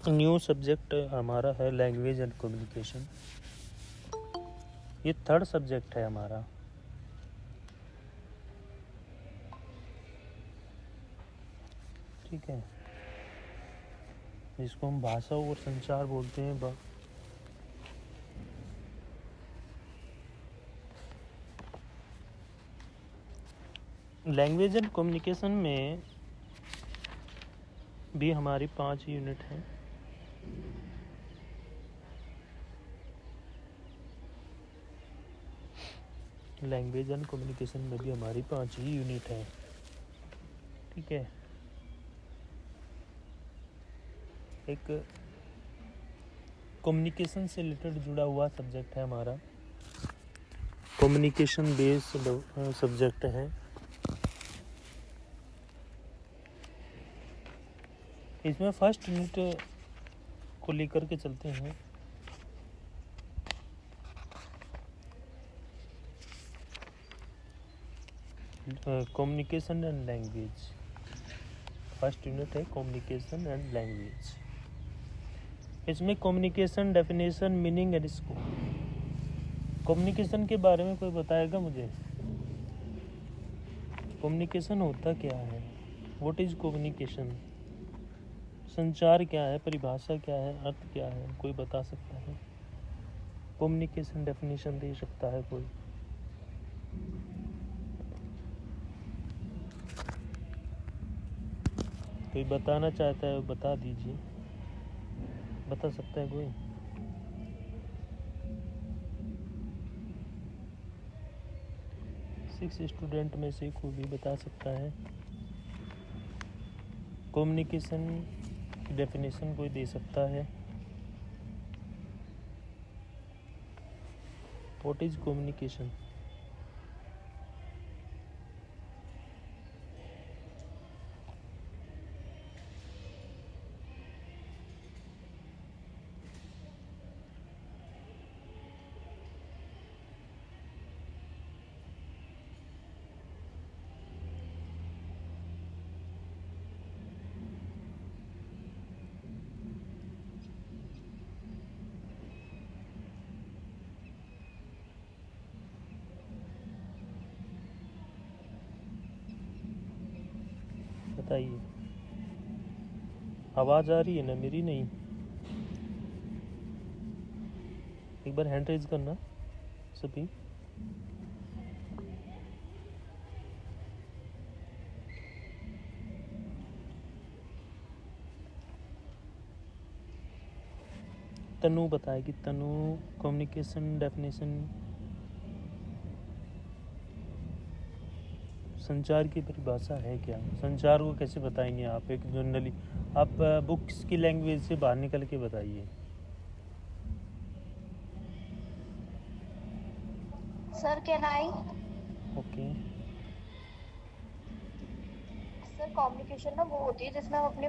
New subject हमारा है language and communication. ये थर्ड सब्जेक्ट है हमारा। ठीक है, जिसको हम भाषा और संचार बोलते हैं। लैंग्वेज एंड कम्युनिकेशन में भी हमारी 5 यूनिट हैं। लैंग्वेज एंड कम्युनिकेशन में भी हमारी 5 ही यूनिट हैं। ठीक है, एक कम्युनिकेशन से रिलेटेड जुड़ा हुआ सब्जेक्ट है हमारा, कम्युनिकेशन बेस्ड सब्जेक्ट है। इसमें फर्स्ट यूनिट को लेकर के चलते हैं। Communication and language. First unit है कम्युनिकेशन एंड लैंग्वेज। इसमें communication definition, meaning and scope. Communication के बारे में कोई बताएगा मुझे? कम्युनिकेशन होता क्या है? What is communication? संचार क्या है? परिभाषा क्या है? अर्थ क्या है? कोई बता सकता है? कम्युनिकेशन डेफिनेशन दे सकता है कोई? कोई बताना चाहता है बता दीजिए। बता सकता है कोई? सिक्स स्टूडेंट में से कोई भी बता सकता है? कम्युनिकेशन की डेफिनेशन कोई दे सकता है? What is communication? बताइए। आवाज़ आ रही है ना मेरी? नहीं, एक बार हैंड रेज करना सभी। तनु बताएगी। तनु, कम्युनिकेशन डेफिनेशन, संचार की परिभाषा है क्या? संचार को कैसे बताएंगे आप? एक जनरली आप बुक्स की लैंग्वेज से बाहर निकल के बताइए। Sir can I? Okay. Sir communication ना वो होती है जिसमें हम अपने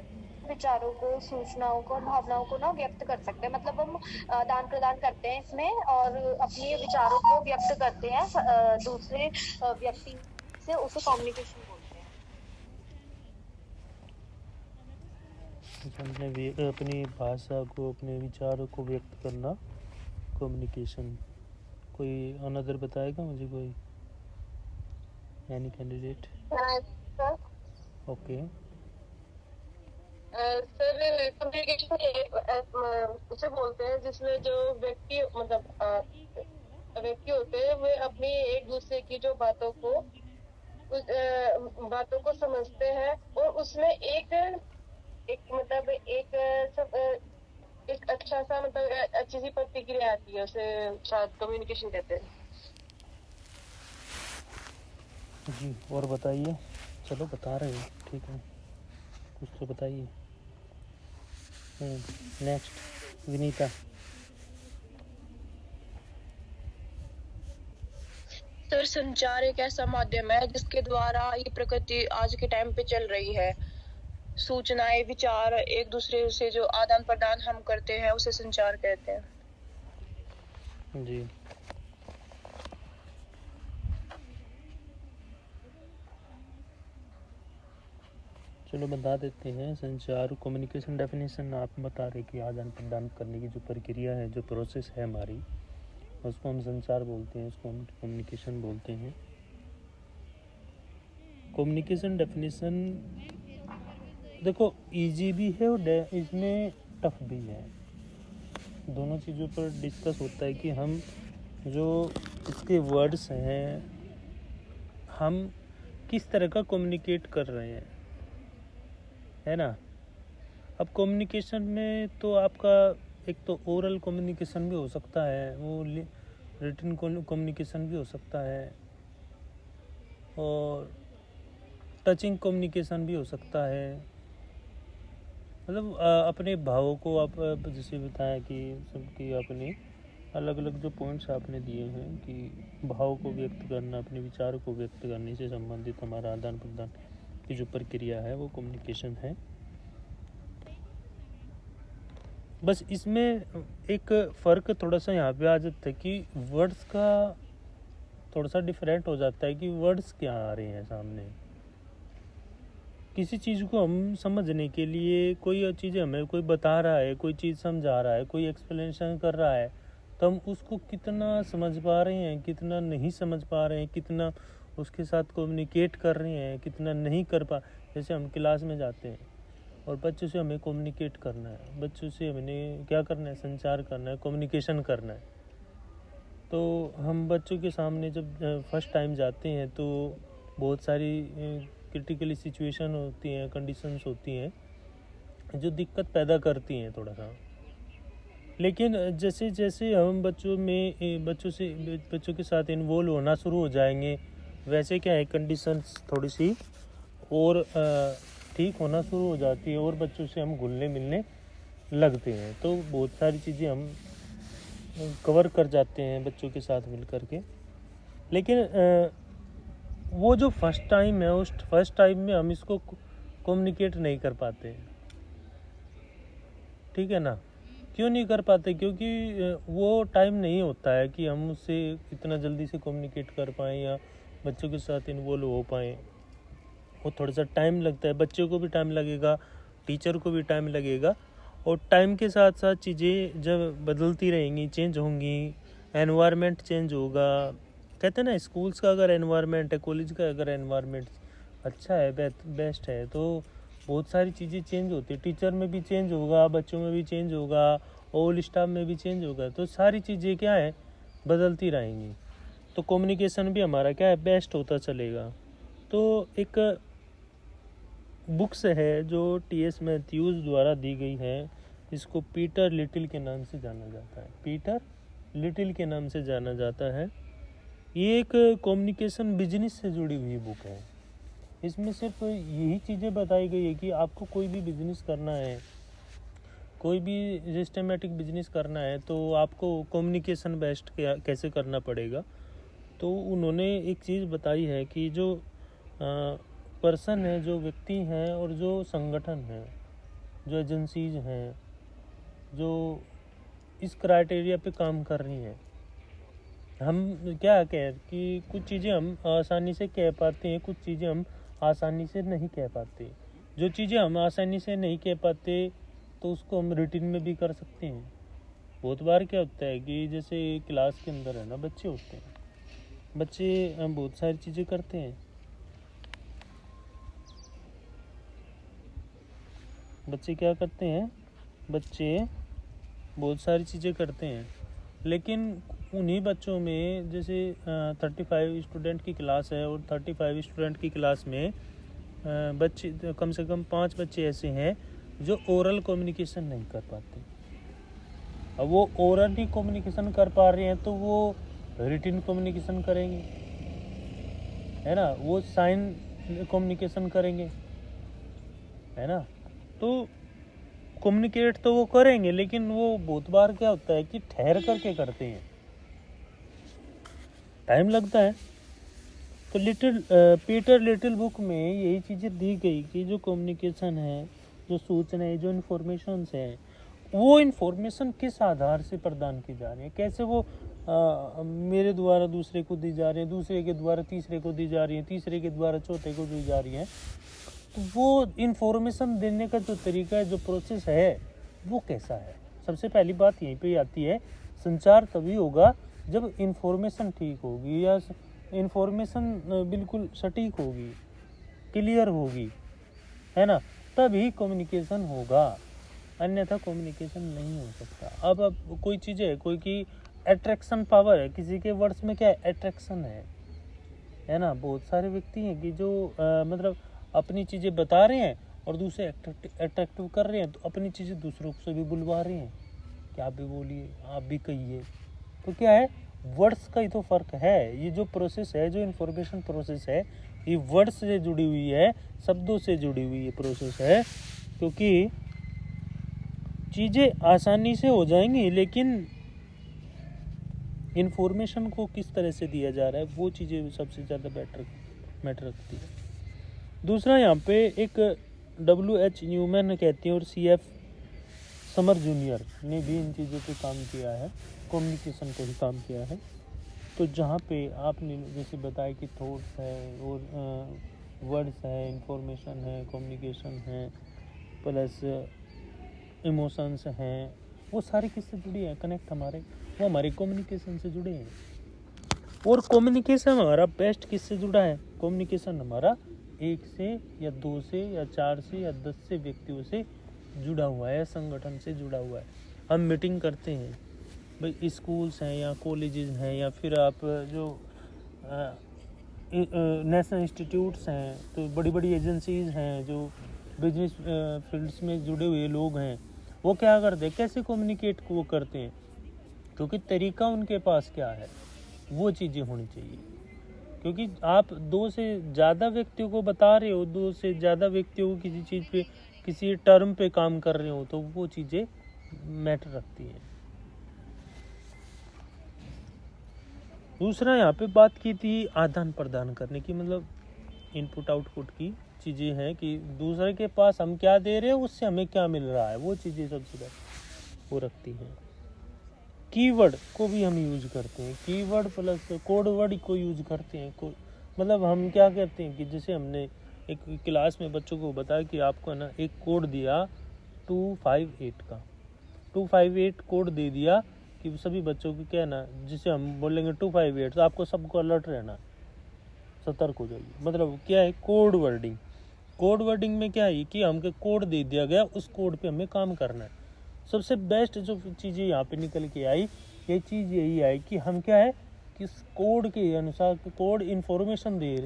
विचारों को, सूचनाओं को, भावनाओं को ना व्यक्त कर सकते हैं। मतलब हम आदान प्रदान करते हैं इसमें और अपने विचारों को व्यक्त करते हैं दूसरे व्यक्ति से, उसे कम्युनिकेशन बोलते हैं। अपनी भाषा को, अपने विचारों को व्यक्त करना कम्युनिकेशन। कोई अनदर बताएगा मुझे? कोई any candidate? Sir okay. Sir communication उसे बोलते हैं जिसमें जो व्यक्ति व्यक्ति होते हैं वे अपनी एक दूसरे की जो बातों को समझते हैं और उसमें एक एक मतलब एक सब एक अच्छा सा अच्छी सी प्रतिक्रिया आती है, उसे शायद कम्युनिकेशन कहते हैं। जी, और बताइए। चलो बता रहे हो, ठीक है, कुछ तो बताइए। नेक्स्ट विनीता। सर संचार एक ऐसा माध्यम है जिसके द्वारा ये प्रकृति आज के टाइम पे चल रही है। सूचनाएं, विचार एक दूसरे से जो आदान प्रदान हम करते हैं उसे संचार कहते हैं। जी, चलो बता देते हैं। संचार कम्युनिकेशन डेफिनेशन आप बता रहे कि आदान प्रदान करने की जो प्रक्रिया है, जो प्रोसेस है हमारी, उसको हम संचार बोलते हैं, उसको हम कम्युनिकेशन बोलते हैं। कम्युनिकेशन डेफिनेशन देखो इजी भी है और इसमें टफ भी है। दोनों चीज़ों पर डिस्कस होता है कि हम जो इसके वर्ड्स हैं हम किस तरह का कम्युनिकेट कर रहे हैं, है ना। अब कम्युनिकेशन में तो आपका एक तो ओरल कम्युनिकेशन भी हो सकता है, वो रिटन कम्युनिकेशन भी हो सकता है, और टचिंग कम्युनिकेशन भी हो सकता है। मतलब अपने भावों को आप जैसे बताया कि सबकी अपनी अलग अलग जो पॉइंट्स आपने दिए हैं कि भाव को व्यक्त करना, अपने विचारों को व्यक्त करने से संबंधित हमारा आदान प्रदान की जो प्रक्रिया है वो कम्युनिकेशन है। बस इसमें एक फ़र्क थोड़ा सा यहाँ पे आ जाता है कि वर्ड्स का थोड़ा सा डिफरेंट हो जाता है कि वर्ड्स क्या आ रहे हैं सामने। किसी चीज़ को हम समझने के लिए कोई चीज़ हमें कोई बता रहा है, कोई चीज़ समझा रहा है, कोई एक्सप्लेनेशन कर रहा है, तो हम उसको कितना समझ पा रहे हैं, कितना नहीं समझ पा रहे हैं, कितना उसके साथ कम्युनिकेट कर रहे हैं, कितना नहीं कर पा। जैसे हम क्लास में जाते हैं और बच्चों से हमें कम्युनिकेट करना है, बच्चों से हमें क्या करना है, संचार करना है, कम्युनिकेशन करना है। तो हम बच्चों के सामने जब फर्स्ट टाइम जाते हैं तो बहुत सारी क्रिटिकली सिचुएशन होती हैं, कंडीशंस होती हैं जो दिक्कत पैदा करती हैं थोड़ा सा। लेकिन जैसे जैसे हम बच्चों के साथ इन्वॉल्व होना शुरू हो जाएंगे, वैसे क्या है कंडीशंस थोड़ी सी और ठीक होना शुरू हो जाती है और बच्चों से हम घुलने मिलने लगते हैं। तो बहुत सारी चीज़ें हम कवर कर जाते हैं बच्चों के साथ मिल कर के। लेकिन वो जो फर्स्ट टाइम है, उस फर्स्ट टाइम में हम इसको कम्युनिकेट नहीं कर पाते, ठीक है ना। क्यों नहीं कर पाते? क्योंकि वो टाइम नहीं होता है कि हम उससे इतना जल्दी से कम्युनिकेट कर पाएँ या बच्चों के साथ इन्वॉल्व हो पाएँ। वो थोड़ा सा टाइम लगता है, बच्चों को भी टाइम लगेगा, टीचर को भी टाइम लगेगा, और टाइम के साथ साथ चीज़ें जब बदलती रहेंगी, चेंज होंगी, एनवायरनमेंट चेंज होगा। कहते हैं ना, स्कूल्स का अगर एनवायरनमेंट है, कॉलेज का अगर एनवायरनमेंट अच्छा है, बेस्ट है, तो बहुत सारी चीज़ें चेंज होती है। टीचर में भी चेंज होगा, बच्चों में भी चेंज होगा, ऑल स्टाफ में भी चेंज होगा। तो सारी चीज़ें क्या है, बदलती रहेंगी। तो कम्युनिकेशन भी हमारा क्या है, बेस्ट होता चलेगा। तो एक बुक्स है जो टी.एस. मैथ्यूज़ द्वारा दी गई है, इसको पीटर लिटिल के नाम से जाना जाता है। पीटर लिटिल के नाम से जाना जाता है। ये एक कम्युनिकेशन बिजनेस से जुड़ी हुई बुक है। इसमें सिर्फ यही चीज़ें बताई गई है कि आपको कोई भी बिजनेस करना है, कोई भी सिस्टमेटिक बिजनेस करना है, तो आपको कम्युनिकेशन बेस्ट कैसे करना पड़ेगा। तो उन्होंने एक चीज़ बताई है कि जो पर्सन है, जो व्यक्ति हैं और जो संगठन है, जो एजेंसीज हैं, जो इस क्राइटेरिया पे काम कर रही हैं, हम क्या कह कि कुछ चीज़ें हम आसानी से कह पाते हैं, कुछ चीज़ें हम आसानी से नहीं कह पाते। जो चीज़ें हम आसानी से नहीं कह पाते तो उसको हम रिटिन में भी कर सकते हैं। बहुत बार क्या होता है कि जैसे क्लास के अंदर है ना, बच्चे होते हैं, बच्चे बहुत सारी चीज़ें करते हैं। बच्चे क्या करते हैं, बच्चे बहुत सारी चीज़ें करते हैं, लेकिन उन्हीं बच्चों में जैसे 35 स्टूडेंट की क्लास है और 35 स्टूडेंट की क्लास में बच्चे कम से कम 5 बच्चे ऐसे हैं जो ओरल कम्युनिकेशन नहीं कर पाते। अब वो ओरल ही कम्युनिकेशन कर पा रहे हैं तो वो रिटिन कम्युनिकेशन करेंगे, है ना, वो साइन कम्युनिकेशन करेंगे, है ना। तो कम्युनिकेट तो वो करेंगे, लेकिन वो बहुत बार क्या होता है कि ठहर करके करते हैं, टाइम लगता है। तो पीटर लिटिल बुक में यही चीज़ें दी गई कि जो कम्युनिकेशन है, जो सूचनाएं, जो इन्फॉर्मेशन है, वो इन्फॉर्मेशन किस आधार से प्रदान की जा रही है, कैसे वो मेरे द्वारा दूसरे को दी जा रही है, दूसरे के द्वारा तीसरे को दी जा रही है, तीसरे के द्वारा चौथे को दी जा रही है। तो वो इंफॉर्मेशन देने का जो तरीका है, जो प्रोसेस है, वो कैसा है। सबसे पहली बात यहीं पे आती है, संचार तभी होगा जब इंफॉर्मेशन ठीक होगी या इंफॉर्मेशन बिल्कुल सटीक होगी, क्लियर होगी, है ना, तभी कम्युनिकेशन होगा, अन्यथा कम्युनिकेशन नहीं हो सकता। अब कोई चीज़ है, कोई की अट्रैक्शन पावर है, किसी के वर्ड्स में क्या है, अट्रैक्शन है ना। बहुत सारे व्यक्ति हैं कि जो मतलब अपनी चीज़ें बता रहे हैं और दूसरे अट्रैक्टिव कर रहे हैं, तो अपनी चीज़ें दूसरों से भी बुलवा रहे हैं कि आप भी बोलिए, आप भी कहिए। तो क्या है, वर्ड्स का ही तो फ़र्क है। ये जो प्रोसेस है, जो इन्फॉर्मेशन प्रोसेस है, ये वर्ड्स से जुड़ी हुई है, शब्दों से जुड़ी हुई ये प्रोसेस है। क्योंकि चीज़ें आसानी से हो जाएंगी, लेकिन इन्फॉर्मेशन को किस तरह से दिया जा रहा है, वो चीज़ें सबसे ज़्यादा मैटर रखती है। दूसरा यहाँ पे एक WH न्यूमैन कहते हैं और CF समर जूनियर ने भी इन चीज़ों पे काम किया है, कम्युनिकेशन पे ही काम किया है। तो जहाँ पे आपने जैसे बताया कि थॉट्स है और वर्ड्स है, इंफॉर्मेशन है, कम्युनिकेशन है, प्लस इमोशंस हैं, वो सारी किससे जुड़ी है, कनेक्ट हमारे, वो हमारे कम्युनिकेशन से जुड़े हैं। और कम्युनिकेशन हमारा बेस्ट किससे जुड़ा है, कम्युनिकेशन हमारा 1 से या 2 से या 4 से या 10 से व्यक्तियों से जुड़ा हुआ है, संगठन से जुड़ा हुआ है। हम मीटिंग करते हैं भाई, स्कूल्स हैं या कॉलेजेस हैं या फिर आप जो नेशनल इंस्टीट्यूट्स हैं, तो बड़ी बड़ी एजेंसीज हैं, जो बिजनेस फील्ड्स में जुड़े हुए लोग हैं, वो क्या करते हैं, कैसे कम्युनिकेट वो करते हैं, क्योंकि तरीका उनके पास क्या है, वो चीज़ें होनी चाहिए। क्योंकि आप 2 से ज़्यादा व्यक्तियों को बता रहे हो, 2 से ज़्यादा व्यक्तियों को किसी चीज़ पे, किसी टर्म पे काम कर रहे हो, तो वो चीज़ें मैटर रखती हैं। दूसरा यहाँ पे बात की थी आदान प्रदान करने की, मतलब इनपुट आउटपुट की चीज़ें हैं कि दूसरे के पास हम क्या दे रहे हैं, उससे हमें क्या मिल रहा है, वो चीज़ें सबसे ज़्यादा वो रखती हैं। कीवर्ड को भी हम यूज करते हैं, कीवर्ड प्लस कोड वर्ड को यूज करते हैं। मतलब हम क्या करते हैं कि जैसे हमने एक क्लास में बच्चों को बताया कि आपको ना एक कोड दिया 258 का, 258 कोड दे दिया कि सभी बच्चों को क्या ना, जिसे हम बोलेंगे 258, तो आपको सबको अलर्ट रहना, सतर्क हो जाइए। मतलब क्या है, कोड वर्डिंग। कोड वर्डिंग में क्या है कि हमको कोड दे दिया गया, उस कोड पे हमें काम करना है। सबसे बेस्ट जो चीज़ें यहाँ पे निकल के आई, ये चीज़ यही आई कि हम क्या है कि कोड के अनुसार कोड इन्फॉर्मेशन दे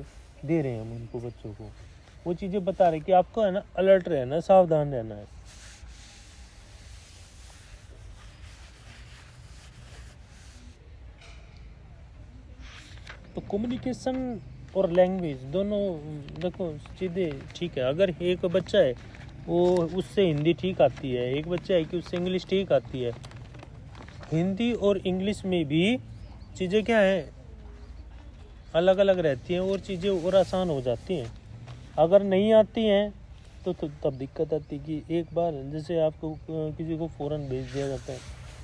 रहे हैं हम उनको, बच्चों को वो चीज़ें बता रहे कि आपको है ना अलर्ट रहना, सावधान रहना है। तो कम्युनिकेशन और लैंग्वेज दोनों देखो चीज़ें ठीक है। अगर एक बच्चा है वो उससे हिंदी ठीक आती है, एक बच्चा है कि उससे इंग्लिश ठीक आती है, हिंदी और इंग्लिश में भी चीज़ें क्या है अलग अलग रहती हैं और चीज़ें और आसान हो जाती हैं। अगर नहीं आती हैं तो तब दिक्कत आती है कि एक बार जैसे आपको किसी को फ़ौरन भेज दिया जाता है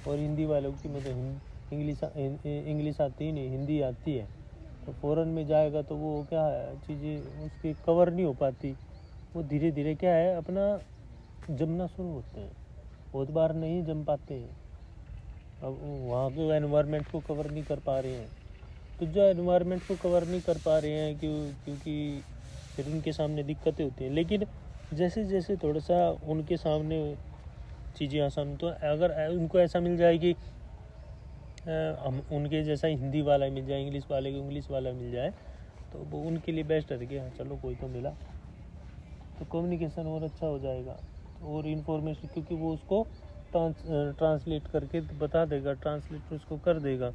और हिंदी वालों की मतलब इंग्लिश आती ही नहीं, हिंदी आती है, तो फ़ौरन में जाएगा तो वो क्या है चीज़ें उसकी कवर नहीं हो पाती, वो धीरे धीरे क्या है अपना जमना शुरू होते हैं, बहुत बार नहीं जम पाते हैं। अब वहाँ के एनवायरनमेंट को कवर नहीं कर पा रहे हैं, तो जो एनवायरनमेंट को कवर नहीं कर पा रहे हैं क्योंकि फिर उनके सामने दिक्कतें होती हैं। लेकिन जैसे जैसे थोड़ा सा उनके सामने चीज़ें आसान, तो अगर उनको ऐसा मिल जाएगी हम उनके जैसा हिंदी वाला मिल जाए, इंग्लिश वाले को इंग्लिश वाला मिल जाए, तो वो उनके लिए बेस्ट है कि हाँ चलो कोई तो मिला, तो कम्युनिकेशन और अच्छा हो जाएगा और इन्फॉर्मेशन, क्योंकि वो उसको ट्रांसलेट करके बता देगा, ट्रांसलेट उसको कर देगा।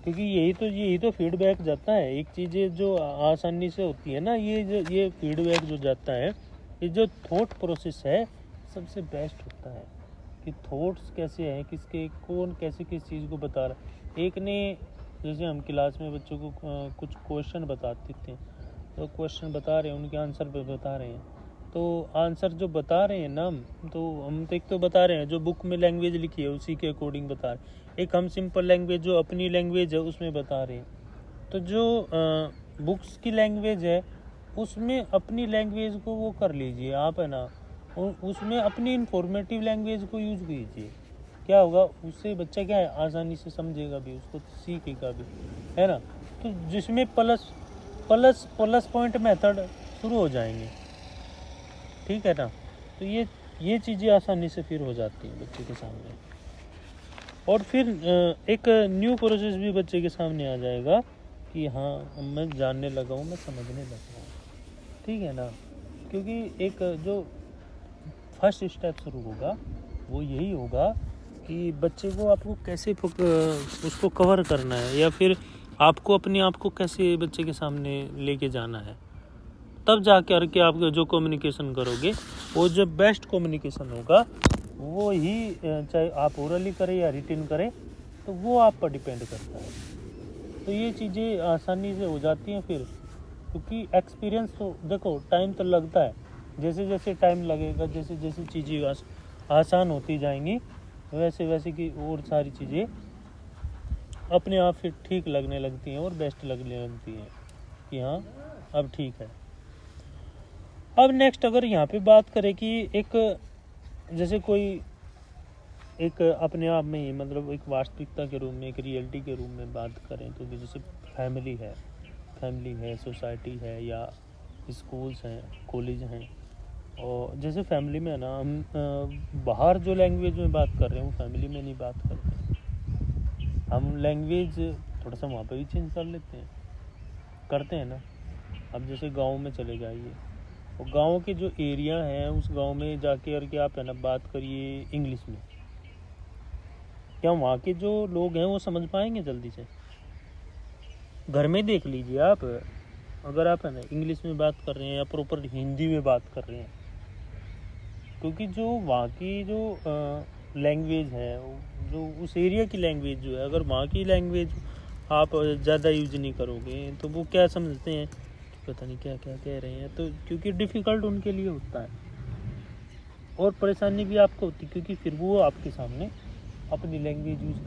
क्योंकि यही तो फीडबैक जाता है, एक चीज़ें जो आसानी से होती है ना, ये फीडबैक जो जाता है, ये जो थॉट प्रोसेस है सबसे बेस्ट होता है कि थॉट्स कैसे हैं, किसके कौन कैसे किस चीज़ को बता रहा है। एक ने जैसे हम क्लास में बच्चों को कुछ क्वेश्चन बताते थे, तो क्वेश्चन बता रहे हैं, उनके आंसर पे बता रहे हैं, तो आंसर जो बता रहे हैं ना, तो हम तो एक तो बता रहे हैं जो बुक में लैंग्वेज लिखी है उसी के अकॉर्डिंग बता रहे हैं, एक हम सिंपल लैंग्वेज जो अपनी लैंग्वेज है उसमें बता रहे हैं। तो जो बुक्स की लैंग्वेज है उसमें अपनी लैंग्वेज को वो कर लीजिए आप, है ना, उसमें अपनी इंफॉर्मेटिव लैंग्वेज को यूज़ कीजिए। क्या होगा उससे, बच्चा क्या है आसानी से समझेगा भी, उसको सीखेगा भी, है ना। तो जिसमें plus plus plus point method शुरू हो जाएंगे, ठीक है ना। तो ये चीज़ें आसानी से फिर हो जाती हैं बच्चे के सामने, और फिर एक न्यू प्रोसेस भी बच्चे के सामने आ जाएगा कि हाँ मैं जानने लगा हूँ, मैं समझने लगा हूँ, ठीक है ना। क्योंकि एक जो फर्स्ट स्टेप शुरू होगा वो यही होगा कि बच्चे को आपको कैसे उसको कवर करना है, या फिर आपको अपने आप को कैसे बच्चे के सामने लेके जाना है। तब जा कर के आप जो कम्युनिकेशन करोगे वो जो बेस्ट कम्युनिकेशन होगा वो ही, चाहे आप ओरली करें या रिटन करें, तो वो आप पर डिपेंड करता है। तो ये चीज़ें आसानी से हो जाती हैं फिर, क्योंकि एक्सपीरियंस तो देखो टाइम तो लगता है, जैसे जैसे टाइम लगेगा, जैसे जैसे चीज़ें आसान होती जाएंगी, वैसे वैसे की और सारी चीज़ें अपने आप फिर ठीक लगने लगती हैं और बेस्ट लगने लगती हैं कि हाँ अब ठीक है। अब नेक्स्ट अगर यहाँ पे बात करें कि एक जैसे कोई एक अपने आप में ही, मतलब एक वास्तविकता के रूप में, एक रियलिटी के रूप में बात करें तो जैसे फैमिली है, सोसाइटी है, या स्कूल्स हैं, कॉलेज हैं। और जैसे फैमिली में है ना, हम बाहर जो लैंग्वेज में बात कर रहे हैं वो फैमिली में नहीं बात करते, हम लैंग्वेज थोड़ा सा वहाँ पे भी चेंज कर लेते हैं, करते हैं ना। अब जैसे गांव में चले जाइए, और गांव के जो एरिया हैं उस गांव में जाके और क्या आप है ना बात करिए इंग्लिश में, क्या वहाँ के जो लोग हैं वो समझ पाएंगे जल्दी से? घर में देख लीजिए आप, अगर आप है ना इंग्लिश में बात कर रहे हैं या प्रॉपर हिंदी में बात कर रहे हैं, क्योंकि जो वहाँ की जो लैंग्वेज है, जो उस एरिया की लैंग्वेज जो है, अगर वहाँ की लैंग्वेज आप ज़्यादा यूज नहीं करोगे तो वो क्या समझते हैं, पता नहीं क्या क्या कह रहे हैं। तो क्योंकि डिफ़िकल्ट उनके लिए होता है और परेशानी भी आपको होती है, क्योंकि फिर वो आपके सामने अपनी लैंग्वेज यूज़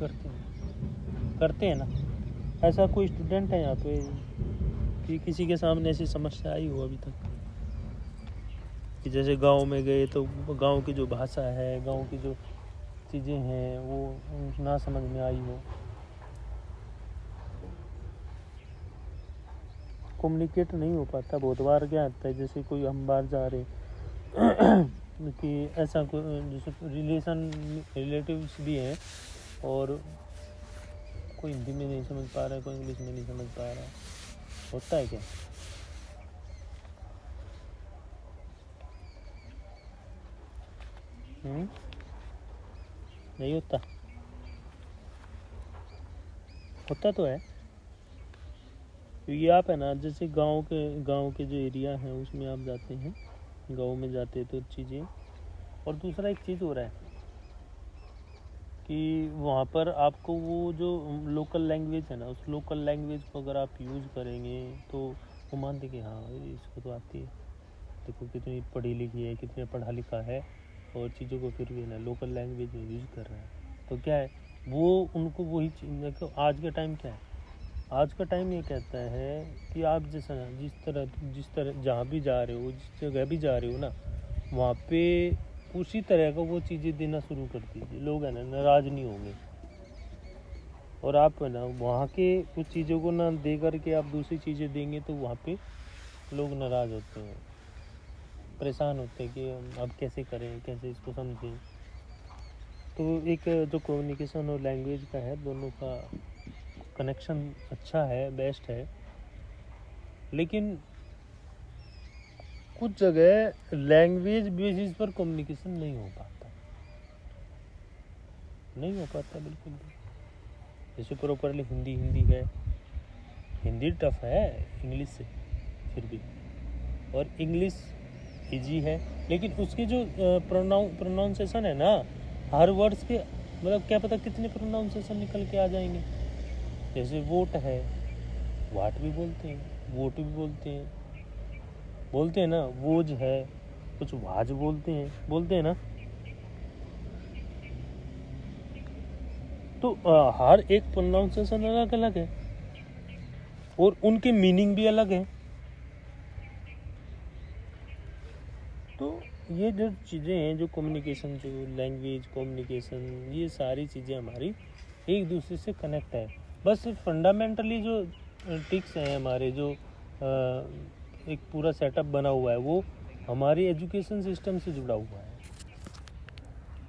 करते हैं ना। ऐसा कोई स्टूडेंट है यहाँ पे कि किसी के सामने ऐसी समस्या आई हो अभी तक कि जैसे गांव में गए तो गांव की जो भाषा है, गांव की जो चीज़ें हैं वो ना समझ में आई हो? कम्युनिकेट नहीं हो पाता बहुत बार। क्या आता है जैसे कोई हम बाहर जा रहे कि ऐसा जैसे रिलेटिव्स भी हैं और कोई हिंदी में नहीं समझ पा रहा है, कोई इंग्लिश में नहीं समझ पा रहा है, होता है क्या? नहीं होता तो है। क्योंकि आप है ना जैसे गांव के जो एरिया हैं उसमें आप जाते हैं, गांव में जाते हैं तो चीज़ें, और दूसरा एक चीज़ हो रहा है कि वहाँ पर आपको वो जो लोकल लैंग्वेज है ना, उस लोकल लैंग्वेज को अगर आप यूज़ करेंगे तो वो मानते कि हाँ इसको तो आती है, देखो कितनी पढ़ी लिखी है, कितने पढ़ा लिखा है, और चीज़ों को फिर भी ना लोकल लैंग्वेज में यूज़ कर रहा है। तो क्या है वो उनको वही चीज़, देखो आज का टाइम क्या है, आज का टाइम ये कहता है कि आप जिस तरह जहाँ भी जा रहे हो, जिस जगह भी जा रहे हो ना, वहाँ पे उसी तरह का वो चीज़ें देना शुरू कर दीजिए, लोग है ना नाराज़ नहीं होंगे। और आप है ना वहाँ के कुछ चीज़ों को ना दे करके आप दूसरी चीज़ें देंगे तो वहाँ पे लोग नाराज़ होते हैं, परेशान होते हैं कि अब कैसे करें, कैसे इसको समझें। तो एक जो कम्युनिकेशन और लैंग्वेज का है, दोनों का कनेक्शन अच्छा है, बेस्ट है। लेकिन कुछ जगह लैंग्वेज बेसिस पर कम्युनिकेशन नहीं हो पाता बिल्कुल भी। जैसे प्रॉपरली हिंदी है, हिंदी टफ है इंग्लिश से फिर भी, और इंग्लिश इजी है, लेकिन उसके जो प्रोनाउंसिएशन है ना, हर वर्ड्स के मतलब क्या पता कितने प्रोनाउंसिएशन निकल के आ जाएंगे। जैसे वोट है, वाट भी बोलते हैं, वोट भी बोलते हैं ना, वोज है, कुछ वाज बोलते हैं ना। तो हर एक प्रोनाउंसिएशन अलग अलग है और उनके मीनिंग भी अलग है। ये जो चीज़ें हैं, जो कम्युनिकेशन, जो लैंग्वेज कम्युनिकेशन, ये सारी चीज़ें हमारी एक दूसरे से कनेक्ट है। बस फंडामेंटली जो टिक्स हैं हमारे, जो एक पूरा सेटअप बना हुआ है, वो हमारी एजुकेशन सिस्टम से जुड़ा हुआ है,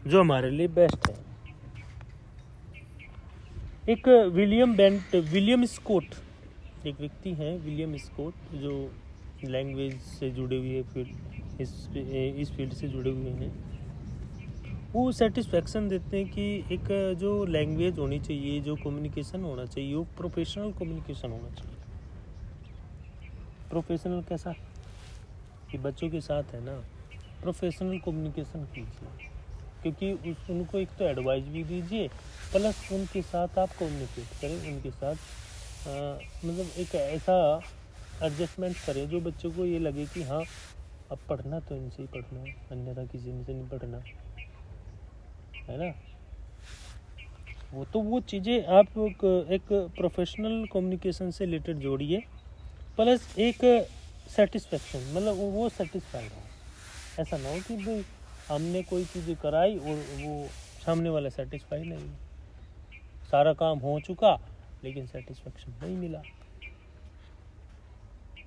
जो हमारे लिए बेस्ट है। एक विलियम स्कॉट, एक व्यक्ति हैं विलियम स्कॉट, जो लैंग्वेज से जुड़े हुए फील्ड, इस फील्ड से जुड़े हुए हैं। वो सेटिस्फेक्शन देते हैं कि एक जो लैंग्वेज होनी चाहिए, जो कम्युनिकेशन होना चाहिए, वो प्रोफेशनल कम्युनिकेशन होना चाहिए। प्रोफेशनल कैसा, कि बच्चों के साथ है ना, प्रोफेशनल कम्युनिकेशन कीजिए, क्योंकि उनको एक तो एडवाइस भी दीजिए, प्लस उनके साथ आप कम्युनिकेट करें, उनके साथ मतलब एक ऐसा एडजस्टमेंट करें जो बच्चों को ये लगे कि हाँ, अब पढ़ना तो इनसे ही पढ़ना है, अन्यथा किसी से नहीं पढ़ना, है ना। वो चीज़ें आप एक प्रोफेशनल कम्युनिकेशन से रिलेटेड जोड़िए, प्लस एक सेटिस्फेक्शन, मतलब वो सेटिस्फाइड हो। ऐसा ना हो कि भाई हमने कोई चीज़ कराई और वो सामने वाला सेटिस्फाई नहीं, सारा काम हो चुका लेकिन सेटिस्फेक्शन नहीं मिला,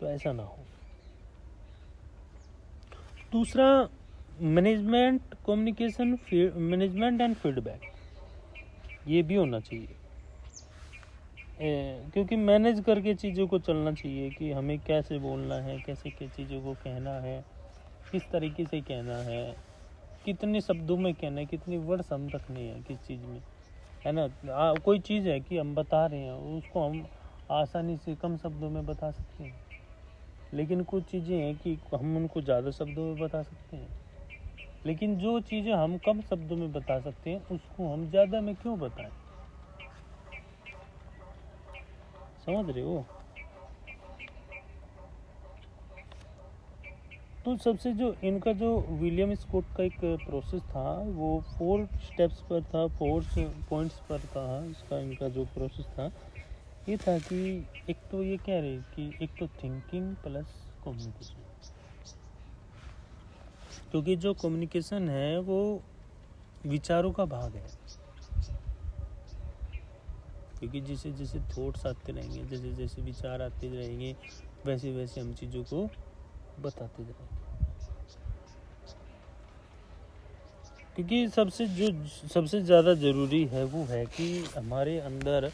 तो ऐसा ना हो। दूसरा, management communication, management and feedback, ये भी होना चाहिए, क्योंकि मैनेज करके चीज़ों को चलना चाहिए कि हमें कैसे बोलना है, कैसे क्या चीज़ों को कहना है, किस तरीके से कहना है, कितने शब्दों में कहना है, कितने वर्ड्स हम रखने हैं किस चीज़ में, है ना। कोई चीज़ है कि हम बता रहे हैं, उसको हम आसानी से कम शब्दों में बता सकते हैं, लेकिन कुछ चीज़ें हैं कि हम उनको ज़्यादा शब्दों में बता सकते हैं, लेकिन जो चीज़ें हम कम शब्दों में बता सकते हैं उसको हम ज़्यादा में क्यों बताएं, समझ रहे हो। तो सबसे जो इनका जो विलियम स्कॉट का एक प्रोसेस था, वो 4 स्टेप्स पर था, 4 पॉइंट्स पर था। इसका इनका जो प्रोसेस था ये था कि एक तो ये कह रहे कि एक तो थिंकिंग प्लस कम्युनिकेशन, क्योंकि जो कम्युनिकेशन है वो विचारों का भाग है, क्योंकि जैसे जैसे थॉट्स आते रहेंगे, जैसे जैसे विचार आते रहेंगे, वैसे वैसे हम चीज़ों को बताते जाएंगे। क्योंकि सबसे ज़्यादा ज़रूरी है वो है कि हमारे अंदर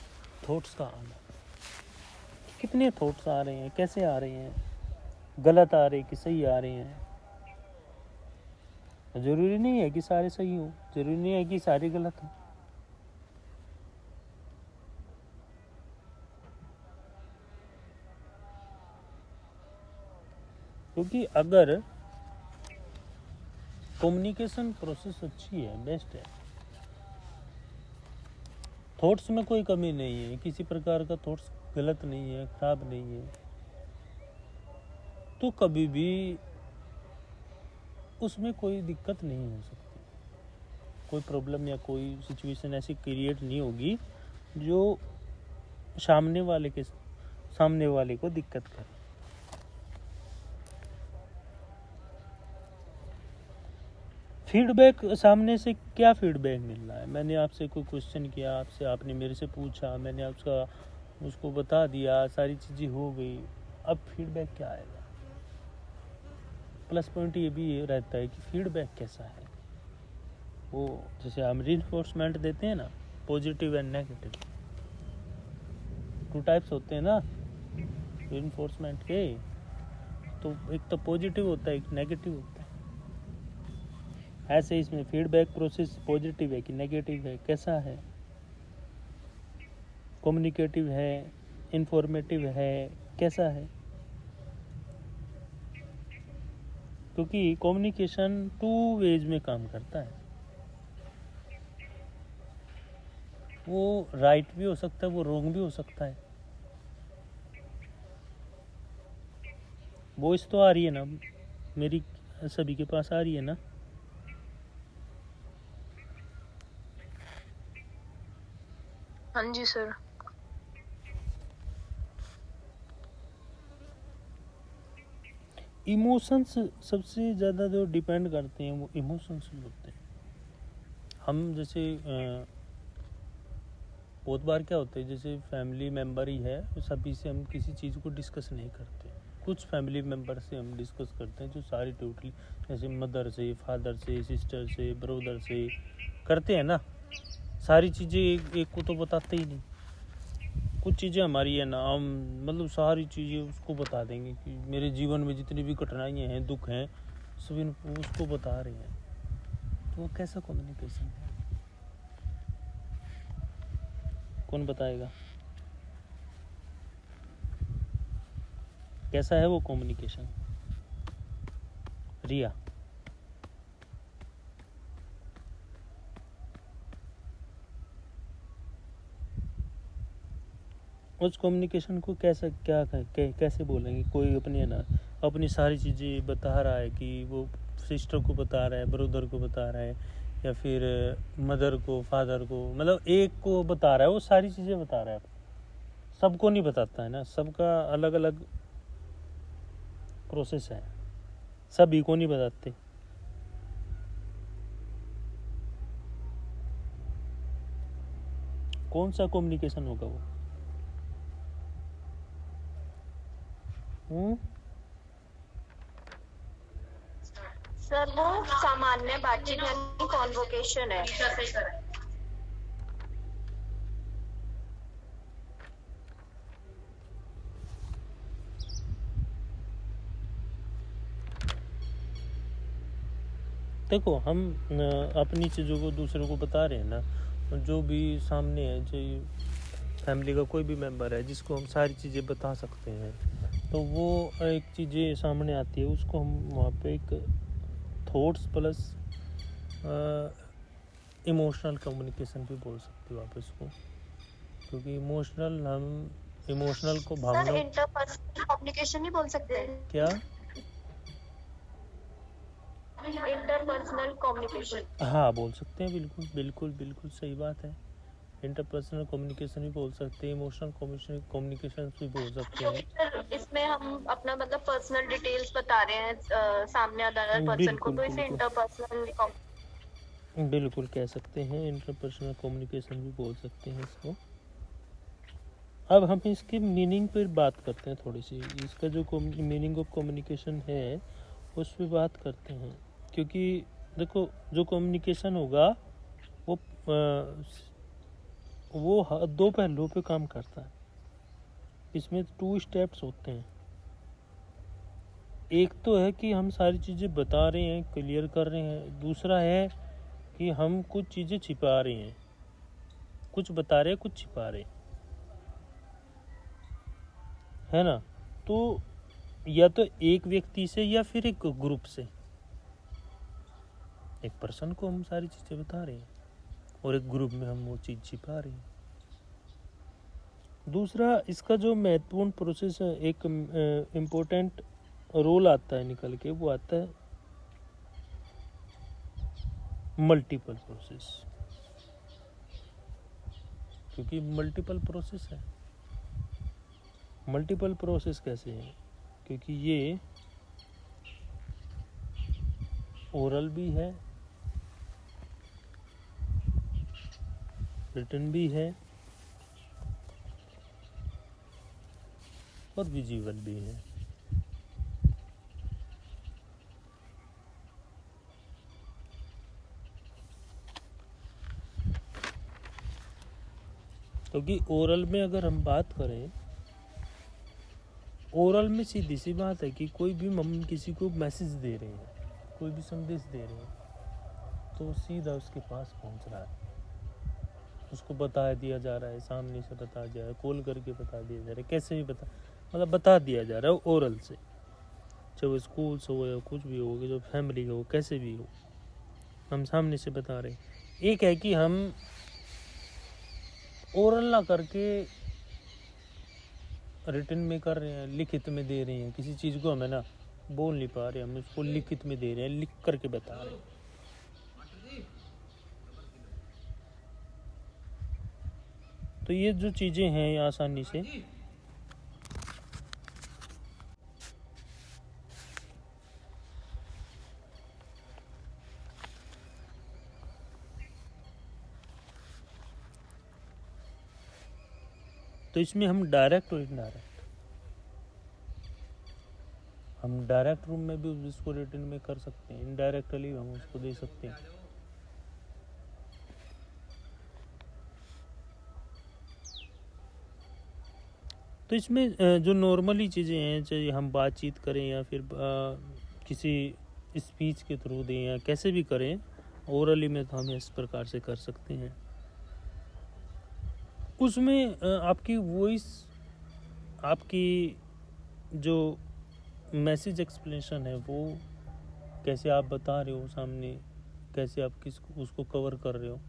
थॉट्स का आना, कितने थॉट्स आ रहे हैं, कैसे आ रहे हैं, गलत आ रहे हैं कि सही आ रहे हैं। ज़रूरी नहीं है कि सारे सही हो, ज़रूरी नहीं है कि सारे गलत हो। क्योंकि अगर कम्युनिकेशन प्रोसेस अच्छी है, बेस्ट है, थॉट्स में कोई कमी नहीं है, किसी प्रकार का थॉट्स गलत नहीं है, खराब नहीं है, तो कभी भी उसमें कोई दिक्कत नहीं हो सकती, कोई प्रॉब्लम या कोई सिचुएशन ऐसी क्रिएट नहीं होगी जो सामने वाले को दिक्कत करे। फीडबैक, सामने से क्या फीडबैक मिल रहा है, मैंने आपसे कोई क्वेश्चन किया, आपने मेरे से पूछा, मैंने उसको बता दिया, सारी चीज़ें हो गई, अब फीडबैक क्या आएगा। प्लस पॉइंट ये भी रहता है कि फीडबैक कैसा है, वो जैसे हम रीइंफोर्समेंट देते हैं ना, पॉजिटिव एंड नेगेटिव, 2 टाइप्स होते हैं ना रीइंफोर्समेंट के, तो एक तो पॉजिटिव होता है, एक नेगेटिव होता है। ऐसे इसमें फीडबैक प्रोसेस पॉजिटिव है कि नेगेटिव है, कैसा है, कम्युनिकेटिव है, इंफॉर्मेटिव है, कैसा है। क्योंकि कम्युनिकेशन 2 वेज में काम करता है, वो राइट भी हो सकता है, वो रॉन्ग भी हो सकता है। वॉइस तो आ रही है ना मेरी, सभी के पास आ रही है ना। हाँ जी सर। इमोशंस सबसे ज़्यादा जो डिपेंड करते हैं वो इमोशंस होते हैं। हम जैसे बहुत बार क्या होता है, जैसे फैमिली मेम्बर ही है सभी से हम किसी चीज़ को डिस्कस नहीं करते। कुछ फैमिली मेम्बर से हम डिस्कस करते हैं जो सारी टोटली, जैसे मदर से, फादर से, सिस्टर से, ब्रदर से करते हैं ना। सारी चीज़ें एक को तो बताते ही नहीं। कुछ चीज़ें हमारी है ना, हम मतलब सारी चीज़ें उसको बता देंगे कि मेरे जीवन में जितनी भी कठिनाइयाँ हैं, दुख हैं, सभी उसको बता रहे हैं। तो वो कैसा कम्युनिकेशन है? कौन बताएगा कैसा है वो कम्युनिकेशन? रिया, उस कम्युनिकेशन को कैसे बोलेंगे? कोई अपनी है ना, अपनी सारी चीज़ें बता रहा है कि वो सिस्टर को बता रहा है, ब्रदर को बता रहा है, या फिर मदर को, फादर को, मतलब एक को बता रहा है, वो सारी चीज़ें बता रहा है। सबको नहीं बताता है ना, सबका अलग अलग प्रोसेस है, सभी को नहीं बताते। कौन सा कम्युनिकेशन होगा वो? सर वो सामान्य बातचीत यानी कॉन्वोकेशन है। देखो, हम अपनी चीज़ों को दूसरों को बता रहे हैं ना, जो भी सामने है, जो फैमिली का कोई भी मेंबर है जिसको हम सारी चीज़ें बता सकते हैं, तो वो एक चीज़ें सामने आती है, उसको हम वहाँ पे एक थॉट्स प्लस इमोशनल कम्युनिकेशन भी बोल सकते हो आप इसको, क्योंकि हम इमोशनल को सर भावना इंटरपर्सनल कम्युनिकेशन नहीं बोल सकते? क्या? Interpersonal communication. हाँ, बोल सकते हैं, बिल्कुल बिल्कुल बिल्कुल सही बात है। इंटरपर्सनल कम्युनिकेशन भी बोल सकते हैं, इमोशनल कम्युनिकेशन भी बोल सकते हैं। सर इसमें हम अपना मतलब पर्सनल डिटेल्स बता रहे हैं सामने अदर पर्सन को, तो इसे इंटरपर्सनल बिल्कुल कह सकते हैं, इंटरपर्सनल कम्युनिकेशन भी बोल सकते हैं इसको। अब हम इसके मीनिंग पर बात करते हैं थोड़ी सी। इसका जो मीनिंग ऑफ कम्युनिकेशन है उस पर बात करते हैं, क्योंकि देखो जो कम्युनिकेशन होगा वो दो पहलुओं पे काम करता है। इसमें 2 स्टेप्स होते हैं। एक तो है कि हम सारी चीज़ें बता रहे हैं, क्लियर कर रहे हैं। दूसरा है कि हम कुछ चीज़ें छिपा रहे हैं, कुछ बता रहे हैं, कुछ छिपा रहे हैं, है ना। तो या तो एक व्यक्ति से या फिर एक ग्रुप से, एक पर्सन को हम सारी चीज़ें बता रहे हैं और एक ग्रुप में हम वो चीज़ छिपा रहे हैं। दूसरा, इसका जो महत्वपूर्ण प्रोसेस है, एक इम्पोर्टेंट रोल आता है निकल के, वो आता है मल्टीपल प्रोसेस, क्योंकि मल्टीपल प्रोसेस है। मल्टीपल प्रोसेस कैसे है? क्योंकि ये ओरल भी है, रिटन भी है और विजुअल भी है। क्योंकि ओरल में अगर हम बात करें, ओरल में सीधी सी बात है कि कोई भी हम किसी को मैसेज दे रहे हैं, कोई भी संदेश दे रहे हैं, तो सीधा उसके पास पहुंच रहा है, उसको बता दिया जा रहा है, सामने से बता दिया है, कॉल करके बता दिया जा रहा है, कैसे भी बता दिया जा रहा है ओरल से, चाहे वो स्कूल से हो या कुछ भी हो, जो फैमिली हो, कैसे भी हो, हम सामने से बता रहे हैं। एक है कि हम ओरल ना करके रिटन में कर रहे हैं, लिखित में दे रहे हैं, किसी चीज़ को हमें ना बोल नहीं पा रहे, हम उसको लिखित में दे रहे हैं, लिख करके बता रहे हैं। तो ये जो चीज़ें हैं आसानी से तो इसमें हम डायरेक्ट और इनडायरेक्ट, हम डायरेक्ट रूप में भी इसको रिटर्न में कर सकते हैं, इनडायरेक्टली हम उसको दे सकते हैं। तो इसमें जो नॉर्मली चीज़ें हैं, चाहे हम बातचीत करें या फिर किसी स्पीच के थ्रू दें या कैसे भी करें, ओरली में तो हम इस प्रकार से कर सकते हैं। उसमें आपकी वॉइस, आपकी जो मैसेज एक्सप्लेनेशन है वो कैसे आप बता रहे हो सामने, कैसे आप उसको कवर कर रहे हो,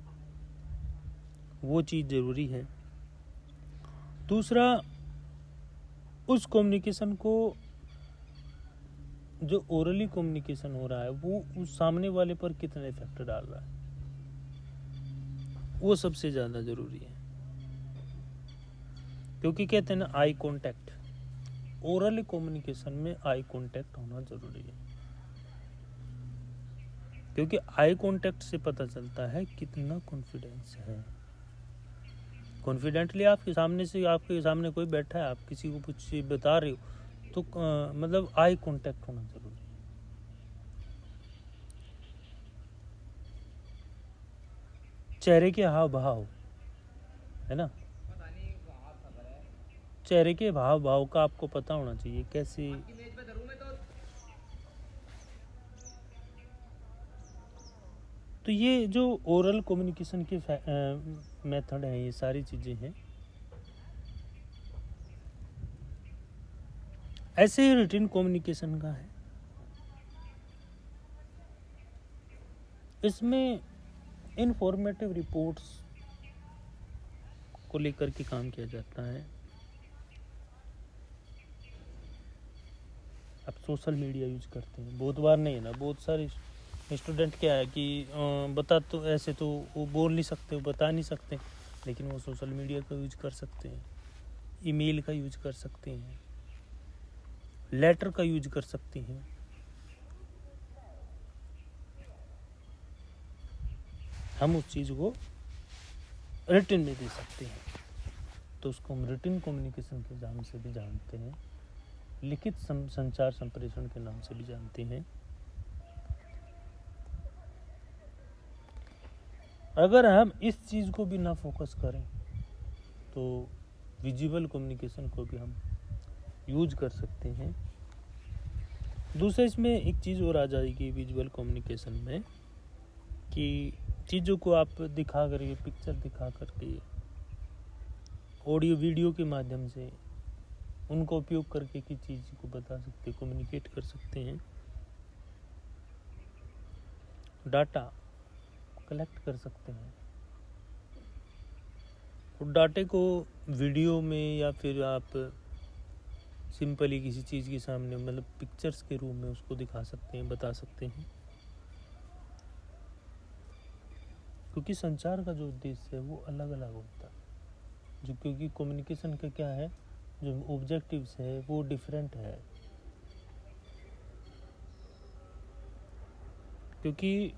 वो चीज़ ज़रूरी है। दूसरा, उस कम्युनिकेशन को, जो ओरली कम्युनिकेशन हो रहा है वो उस सामने वाले पर कितना इफेक्ट डाल रहा है, वो सबसे ज़्यादा ज़रूरी है। क्योंकि कहते हैं ना आई कांटेक्ट, ओरल कम्युनिकेशन में आई कांटेक्ट होना जरूरी है। क्योंकि आई कांटेक्ट से पता चलता है कितना कॉन्फिडेंस है। कॉन्फिडेंटली आपके सामने कोई बैठा है, आप किसी को कुछ बता रहे हो तो मतलब आई कांटेक्ट होना जरूरी है। चेहरे के हाव भाव है ना, चेहरे के भाव भाव का आपको पता होना चाहिए कैसे। तो ये जो ओरल कम्युनिकेशन के मेथड हैं, ये सारी चीजें हैं। ऐसे ही रिटन कम्युनिकेशन का है, इसमें इंफॉर्मेटिव रिपोर्ट्स को लेकर के काम किया जाता है। अब सोशल मीडिया यूज करते हैं, बहुत बार नहीं है ना, बहुत सारे स्टूडेंट क्या है कि बता तो ऐसे तो वो बोल नहीं सकते, वो बता नहीं सकते, लेकिन वो सोशल मीडिया का यूज कर सकते हैं, ईमेल का यूज कर सकते हैं, लेटर का यूज कर सकते हैं। हम उस चीज़ को रिटन में दे सकते हैं, तो उसको हम रिटन कम्युनिकेशन के नाम से भी जानते हैं, लिखित संचार संप्रेषण के नाम से भी जानते हैं। अगर हम इस चीज़ को भी ना फोकस करें तो विजुअल कम्युनिकेशन को भी हम यूज कर सकते हैं। दूसरा, इसमें एक चीज़ और आ जाएगी विजुअल कम्युनिकेशन में कि चीज़ों को आप दिखा करके, पिक्चर दिखा करके, ऑडियो वीडियो के माध्यम से उनका उपयोग करके किसी चीज़ को बता सकते, कम्युनिकेट कर सकते हैं। डाटा कलेक्ट कर सकते हैं, उस डाटे को वीडियो में या फिर आप सिंपली किसी चीज़ के सामने, मतलब पिक्चर्स के रूप में उसको दिखा सकते हैं, बता सकते हैं। क्योंकि संचार का जो उद्देश्य है वो अलग अलग होता है, जो क्योंकि कम्युनिकेशन का क्या है, जो ऑब्जेक्टिव्स है वो डिफरेंट है। क्योंकि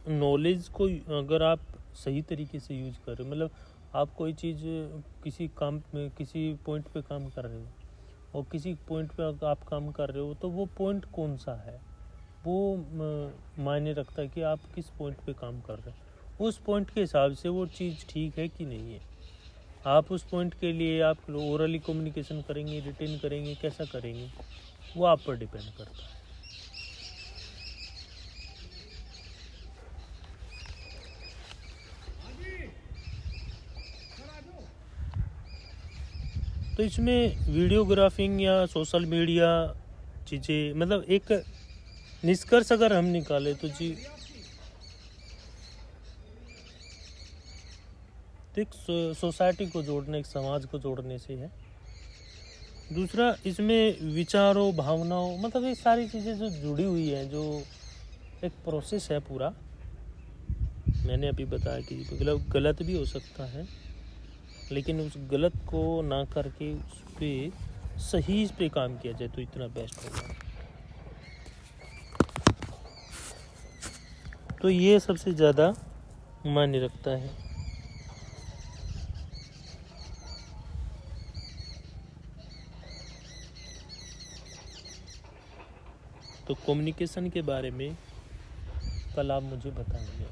नॉलेज को अगर आप सही तरीके से यूज कर रहे हो, मतलब आप कोई चीज़ किसी काम में, किसी पॉइंट पे काम कर रहे हो और किसी पॉइंट पे अगर आप काम कर रहे हो तो वो पॉइंट कौन सा है, वो मायने रखता है कि आप किस पॉइंट पे काम कर रहे हो। उस पॉइंट के हिसाब से वो चीज़ ठीक है कि नहीं है। आप उस पॉइंट के लिए आप ओरली कम्युनिकेशन करेंगे, रिटेन करेंगे, कैसा करेंगे, वो आप पर डिपेंड करता है। तो इसमें वीडियोग्राफिंग या सोशल मीडिया चीज़ें, मतलब एक निष्कर्ष अगर हम निकाले तो जी, एक सोसाइटी को जोड़ने, एक समाज को जोड़ने से है। दूसरा, इसमें विचारों, भावनाओं, मतलब ये सारी चीज़ें जो जुड़ी हुई हैं, जो एक प्रोसेस है पूरा। मैंने अभी बताया कि गलत भी हो सकता है, लेकिन उस गलत को ना करके उस पर सही पे काम किया जाए तो इतना बेस्ट होगा। तो ये सबसे ज़्यादा मायने रखता है। तो कम्युनिकेशन के बारे में कल आप मुझे बताएंगे,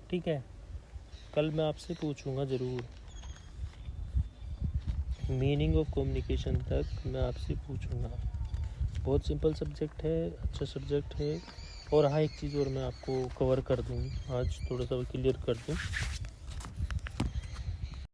ठीक है? कल मैं आपसे पूछूंगा ज़रूर, मीनिंग ऑफ कम्युनिकेशन तक मैं आपसे पूछूंगा। बहुत सिंपल सब्जेक्ट है, अच्छा सब्जेक्ट है। और हाँ, एक चीज़ और मैं आपको कवर कर दूँ, आज थोड़ा सा क्लियर कर दूँ